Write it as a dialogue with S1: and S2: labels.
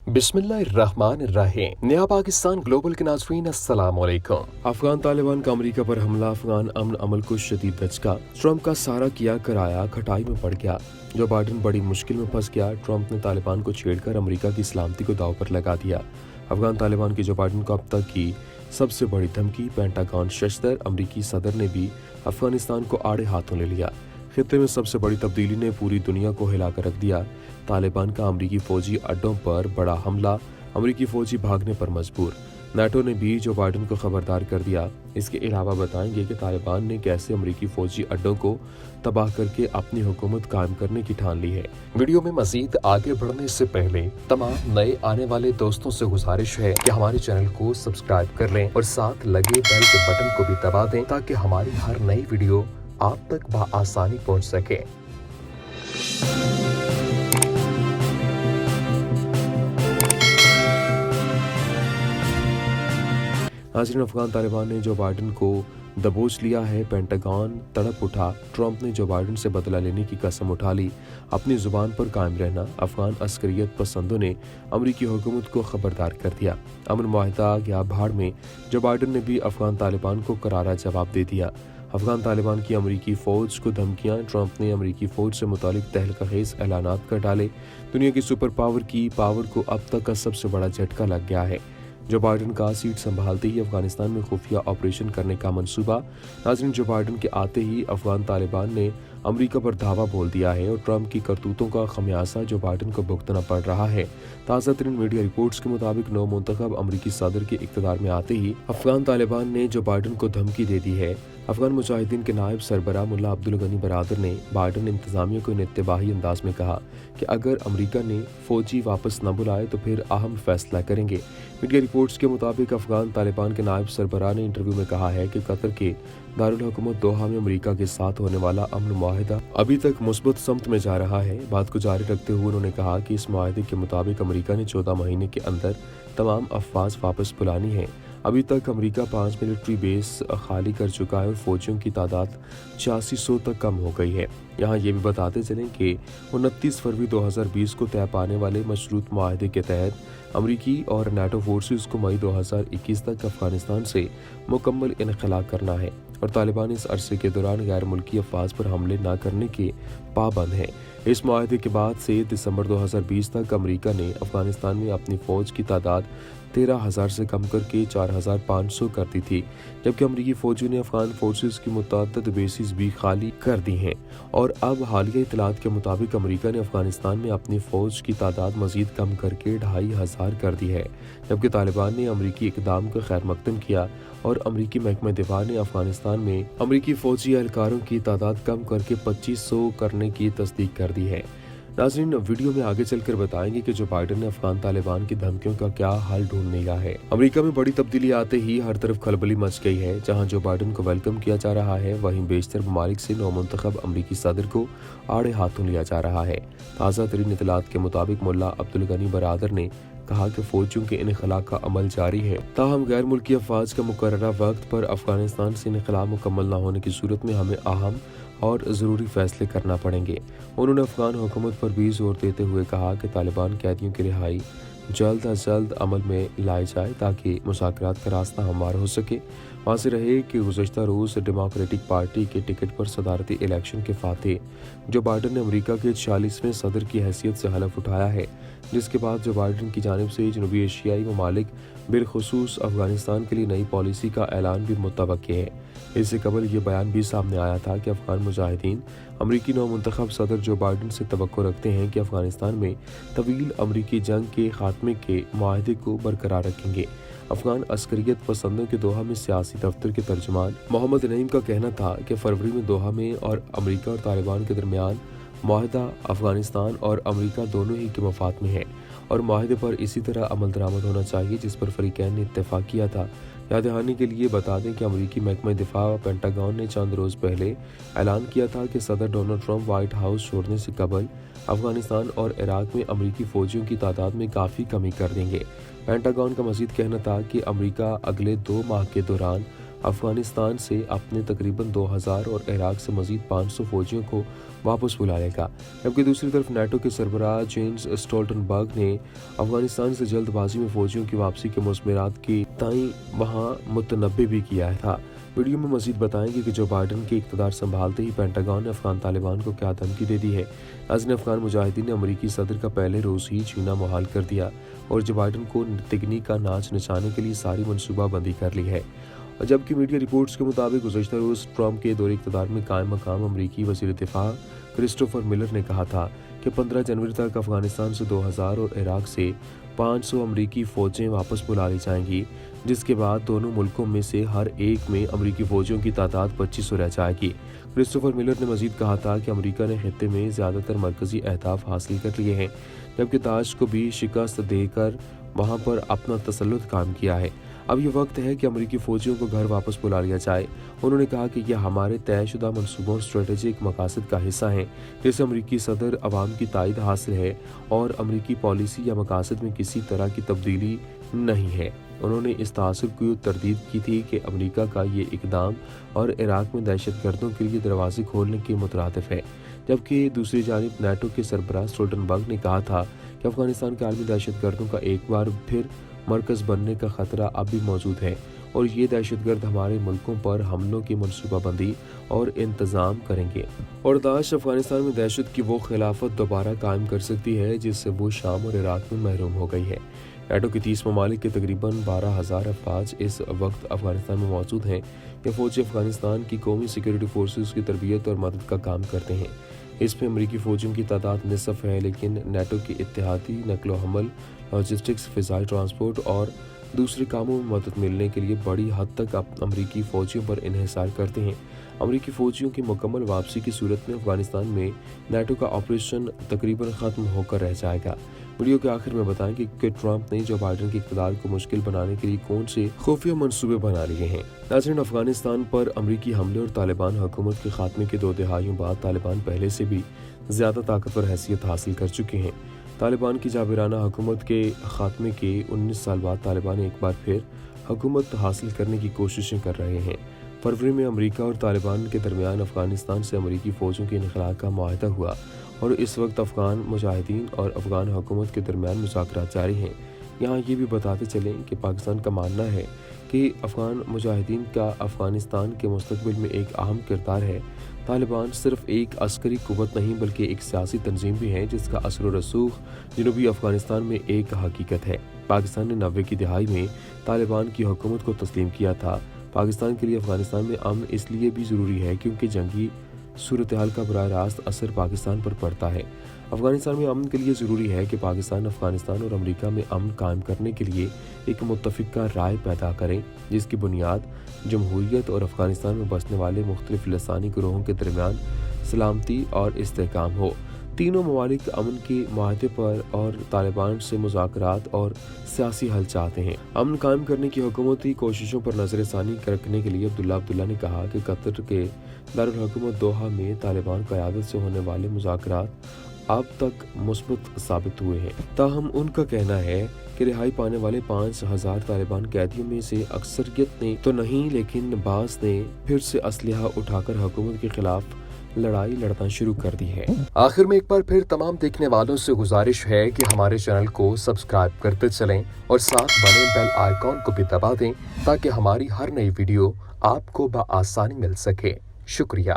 S1: बिस्मिल्लाहिर्रहमानिर्रहीम। नया पाकिस्तान ग्लोबल के नाज़रीन अस्सलाम वालेकुम। अफगान तालिबान का अमरीका पर हमला, अफगान अमन अमल को शदीद दचका। ट्रंप का सारा किया कराया खटाई में पड़ गया। जो बाइडन बड़ी मुश्किल में फंस गया। ट्रंप ने तालिबान को छेड़कर अमरीका की सलामती को दांव पर लगा दिया। अफगान तालिबान की जो बाइडन को अब तक की सबसे बड़ी धमकी। पेंटागन शस्त्र, अमरीकी सदर ने भी अफगानिस्तान को आड़े हाथों ले लिया। खित्ते में सबसे बड़ी तब्दीली ने पूरी दुनिया को हिलाकर रख दिया। तालिबान का अमरीकी फौजी अड्डों पर बड़ा हमला, अमरीकी फौजी भागने पर मजबूर। नाटो ने भी जो बाइडन को खबरदार कर दिया। इसके अलावा बताएंगे कि तालिबान ने कैसे अमरीकी फौजी अड्डों को तबाह करके अपनी हुकूमत कायम करने की ठान ली है। वीडियो में मजीद आगे बढ़ने से पहले तमाम नए आने वाले दोस्तों से गुजारिश है कि हमारे चैनल को सब्सक्राइब कर लें और साथ लगे बेल के बटन को भी दबा दें ताकि हमारी हर नई वीडियो आप तक बआसानी पहुंच सके। नाज़रीन, अफगान तालिबान ने जो बाइडन को दबोच लिया है। पेंटागन तड़प उठा। ट्रंप ने जो बाइडन से बदला लेने की कसम उठा ली। अपनी जुबान पर कायम रहना। अफगान अस्करियत पसंदों ने अमरीकी हुकूमत को खबरदार कर दिया। अमन मुआहिदा गया भाड़ में। जो बाइडन ने भी अफगान तालिबान को करारा जवाब दे दिया। अफगान तालिबान की अमरीकी फ़ौज को धमकियां। ट्रंप ने अमरीकी फ़ौज से मुतालिक तहलका-खेज़ ऐलानात कर डाले। दुनिया की सुपर पावर की पावर को अब तक का सबसे बड़ा झटका लग गया है। जो बाइडन का सीट संभालते ही अफगानिस्तान में खुफिया ऑपरेशन करने का मंसूबा। नाज़रीन, जो बाइडन के आते ही अफगान तालिबान ने अमरीका पर धावा बोल दिया है और ट्रंप की करतूतों का खमियाजा जो बाइडन को भुगतना पड़ रहा है। ताज़ा तरीन मीडिया रिपोर्ट्स के मुताबिक नौ मुंतखब अमरीकी सदर के इक़्तिदार में आते ही अफगान तालिबान ने जो बाइडन को धमकी दे दी है। अफगान मुजाहिदीन के नायब सरबराह मुल्ला अब्दुल गनी बरादर ने बाइडन इंतजामिया को इत्तेबाही अंदाज में कहा कि अगर अमरीका ने फौजी वापस न बुलाए तो फिर अहम फैसला करेंगे। मीडिया रिपोर्ट्स के मुताबिक अफगान तालिबान के नायब सरबराह ने इंटरव्यू में कहा है कि कतर के दारुल हुकूमत दोहा में अमरीका के साथ होने वाला अमन मुआहिदा अभी तक मुस्बत समत में जा रहा है। बात को जारी रखते हुए उन्होंने कहा कि इस मुआहिदे के मुताबिक अमरीका ने 14 महीने के अंदर तमाम अफवाज वापस बुलानी है। अभी तक अमेरिका 5 मिलिट्री बेस खाली कर चुका है और फौजियों की तादाद 8600 तक कम हो गई है। यहाँ ये भी बताते चलें कि 29 फरवरी 2020 को तय पाने वाले मशरूत मुआहदे के तहत अमरीकी और नाटो फोर्सेस को मई 2021 तक अफगानिस्तान से मुकम्मल इनखला करना है और तालिबान इस अरसे के दौरान गैर मुल्की अफवाज पर हमले न करने के पाबंद हैं। इस मुआहदे के बाद से दिसंबर 2020 तक अमेरिका ने अफगानिस्तान में अपनी फौज की तादाद 13,000 से कम करके 4,500 कर दी थी, जबकि अमरीकी फौजियों ने अफगान फोर्सेस की मुतअद्दिद बेसिस भी खाली कर दी हैं और अब हालिया इतलात के मुताबिक अमरीका ने अफगानिस्तान में अपनी फौज की तादाद मजीद कम करके 2,500 कर दी है, जबकि तालिबान ने अमरीकी इकदाम का खैर मकदम किया और अमरीकी महकमा दिफा ने अफगानिस्तान में अमरीकी फौजी एहलकारों की तादाद कम करके 2500 करने की तस्दीक कर दी है। नाज़रीन, वीडियो में आगे चलकर बताएंगे कि जो बाइडन ने अफगान तालिबान की धमकियों का क्या हाल ढूंढ लिया है। अमेरिका में बड़ी तब्दीली आते ही हर तरफ खलबली मच गई है। जहां जो बाइडन को वेलकम किया जा रहा है, वहीं बेशतर ममालिक से नौ मुंतखब अमरीकी सदर को आड़े हाथों लिया जा रहा है। ताज़ा तरीन इतलात के मुताबिक मुल्ला अब्दुल गनी बरादर ने कहा कि फौजियों के इनखला का अमल जारी है, ताहम गैर मुल्की अफवाज का मुकर्ररा वक्त पर अफगानिस्तान से इनखला मुकम्मल न होने की सूरत में हमें अहम और ज़रूरी फैसले करना पड़ेंगे। उन्होंने अफगान हुकूमत पर भी जोर देते हुए कहा कि तालिबान कैदियों की रिहाई जल्द अज जल्द अमल में लाई जाए ताकि मुज़ाकरात का रास्ता हमवार हो सके। वाज़ेह रहे कि गुज़श्ता रोज़ डेमोक्रेटिक पार्टी के टिकट पर सदारती इलेक्शन के फाते जो बाइडन ने अमेरिका के 46वें सदर की हैसियत से हलफ उठाया है, जिसके बाद जो बाइडन की जानिब से जनूबी एशियाई ममालिक बिलखुसूस अफगानिस्तान के लिए नई पॉलिसी का ऐलान भी मुतवक्के है। इससे कबल ये बयान भी सामने आया था कि अफगान मुजाहिदीन अमरीकी नौ मुंतखब सदर जो बाइडन से तवक्को रखते हैं कि अफगानिस्तान में तवील अमरीकी जंग के खात्मे के मुआहदे को बरकरार रखेंगे। अफगान अस्करियत पसंदों के दोहा में सियासी दफ्तर के तर्जुमान मोहम्मद नईम का कहना था कि फरवरी में दोहा में और अमरीका और तालिबान के दरमियान मुआहदा अफगानिस्तान और अमरीका दोनों ही के मफाद में है और मुआहदे पर इसी तरह अमल दरामद होना चाहिए जिस पर फरीकैन ने इत्तेफाक किया था। याद दहानी के लिए बता दें कि अमरीकी महकमा दिफा पेंटागन ने चंद रोज़ पहले ऐलान किया था कि सदर डोनाल्ड ट्रंप व्हाइट हाउस छोड़ने से कबल अफगानिस्तान और इराक में अमरीकी फौजियों की तादाद में काफ़ी कमी कर देंगे। पेंटागन का मजीद कहना था कि अमरीका अगले 2 माह के दौरान अफगानिस्तान से अपने तकरीबन 2000 और इराक से मजीद 500 फौजियों को वापस बुला लेगा। जबकि दूसरी तरफ नेटो के सरबराह जेन्स स्टोल्टनबर्ग ने अफगानिस्तान से जल्दबाजी में फौजियों की वापसी के मुज़मरात की ताईं वहां मुतनब्बे भी किया था। वीडियो में मजीद बताएंगे कि जो बाइडन के इक़्तिदार संभालते ही पेंटागन ने अफगान तालिबान को क्या धमकी दे दी है। नाज़रीन, अफगान मुजाहिदीन ने अमरीकी सदर का पहले रोज़ ही जीना मुहाल कर दिया और जो बाइडन को तिगनी का नाच नचाने के लिए सारी मनसूबाबंदी कर ली है। जबकि मीडिया रिपोर्ट्स के मुताबिक गुज़श्ता रोज़ ट्रंप के दौरे इक़्तिदार में कायम मकाम अमरीकी वज़ीर दिफ़ा क्रिस्टोफर मिलर ने कहा था कि 15 जनवरी तक अफगानिस्तान से 2000 और इराक से 500 अमरीकी फ़ौजें वापस बुला ली जाएंगी, जिसके बाद दोनों मुल्कों में से हर एक में अमरीकी फ़ौजियों की तादाद 2500 रह जाएगी। क्रिस्टोफर मिलर ने मजीद कहा था कि अमरीका ने खित्ते में ज़्यादातर मरकज़ी अहदाफ हासिल कर लिए हैं, जबकि दाइश को भी शिकस्त देकर वहाँ पर अपना तसल्लुत कायम किया है। अब ये वक्त है कि अमरीकी फ़ौजियों को घर वापस बुला लिया जाए। उन्होंने कहा कि यह हमारे तयशुदा मनसूबों और स्ट्रेटेजिक मकासद का हिस्सा है, जिससे अमरीकी सदर अवाम की तायद हासिल है और अमरीकी पॉलिसी या मकासद में किसी तरह की तब्दीली नहीं है। उन्होंने इस तासुर की तरदीद की थी कि अमरीका का ये इकदाम और इराक में दहशतगर्दों के लिए दरवाजे खोलने के मुतरादिफ है। जबकि दूसरी जानिब नेटो के सरबराह स्टोल्टनबर्ग ने कहा था कि अफगानिस्तान के आलमी दहशतगर्दों का एक बार फिर मरकज़ बनने का खतरा अब भी मौजूद है और ये दहशतगर्द हमारे मुल्कों पर हमलों की मनसूबाबंदी और इंतज़ाम करेंगे और दाइश अफगानिस्तान में दहशत की वो खिलाफत दोबारा कायम कर सकती है जिससे वो शाम और इराक में महरूम हो गई है। नेटो के 30 ममालिक के तकरीबन 12,000 अफवाज इस वक्त अफगानिस्तान में मौजूद हैं। ये फौजी अफगानिस्तान की कौमी सिक्योरिटी फोर्सेस की तरबियत और मदद का काम करते हैं। इसमें अमरीकी फ़ौजियों की तादाद निसफ है, लेकिन नेटो के इत्तेहादी नकलो हमल, लॉजिस्टिक्स, फ़िज़ाई ट्रांसपोर्ट और दूसरे कामों में मदद मिलने के लिए बड़ी हद तक अमरीकी फ़ौजियों पर इन्हिसार करते हैं। अमरीकी फ़ौजियों की मुकम्मल वापसी की सूरत में अफगानिस्तान में नेटो का ऑपरेशन तकरीबन ख़त्म होकर रह जाएगा। वीडियो के आखिर में बताएंगे कि ट्रंप ने जो बाइडन के इक़्तिदार को मुश्किल बनाने के लिए कौन से खुफिया मंसूबे बना लिए हैं। नाज़रीन, अफगानिस्तान पर अमरीकी हमले और तालिबान हुकूमत के खात्मे के 2 दहाइयों बाद तालिबान पहले से भी ज़्यादा ताकतवर हैसियत हासिल कर चुके हैं। तालिबान की जाबिराना हुकूमत के खात्मे के 19 साल बाद तालिबान एक बार फिर हुकूमत हासिल करने की कोशिशें कर रहे हैं। फरवरी में अमरीका और तालिबान के दरमियान अफगानिस्तान से अमरीकी फ़ौजों के इनखला का मुआहदा हुआ और इस वक्त अफगान मुजाहिदीन और अफगान हुकूमत के दरमियान मुज़ाकरात जारी हैं। यहाँ ये भी बताते चलें कि पाकिस्तान का मानना है कि अफगान मुजाहिदीन का अफगानिस्तान के मुस्तकबिल में एक अहम किरदार है। तालिबान सिर्फ एक अस्करी कुव्वत नहीं बल्कि एक सियासी तंजीम भी है जिसका असर व रसूख जनूबी अफगानिस्तान में एक हकीकत है। पाकिस्तान ने 90 की दहाई में तालिबान की हुकूमत को तस्लीम किया था। पाकिस्तान के लिए अफगानिस्तान में अमन इसलिए भी ज़रूरी है क्योंकि जंगी सूरत हाल का बराह रास्त असर पाकिस्तान पर पड़ता है। अफगानिस्तान में अमन के लिए ज़रूरी है कि पाकिस्तान अफगानिस्तान और अमेरिका में अमन कायम करने के लिए एक मुत्तफ़िका राय पैदा करें जिसकी बुनियाद जमहूरियत और अफगानिस्तान में बसने वाले मुख्तलिफ लसानी गिरोहों के दरमियान सलामती और इस्तेहकाम हो। तीनों ममालिक अमन के मुआहदे पर और तालिबान से मुज़ाकरात और सियासी हल चाहते हैं। अमन कायम करने की हुकूमती कोशिशों पर नज़रसानी रखने के लिए अब्दुल्ला ने कहा कि कतर के दारुल हुकूमत दोहा में तालिबान क़यादत से होने वाले मुज़ाकरात अब तक मुस्बत साबित हुए हैं। ताहम उनका कहना है कि रिहाई पाने वाले 5000 तालिबान कैदियों में से अक्सरियत ने तो नहीं लेकिन बाज़ ने फिर से असलहा उठाकर हुकूमत के खिलाफ लड़ाई लड़ना शुरू कर दी है। आखिर में एक बार फिर तमाम देखने वालों से गुजारिश है कि हमारे चैनल को सब्सक्राइब करते चलें और साथ बने बेल आइकॉन को भी दबा दें ताकि हमारी हर नई वीडियो आपको बआसानी मिल सके। शुक्रिया।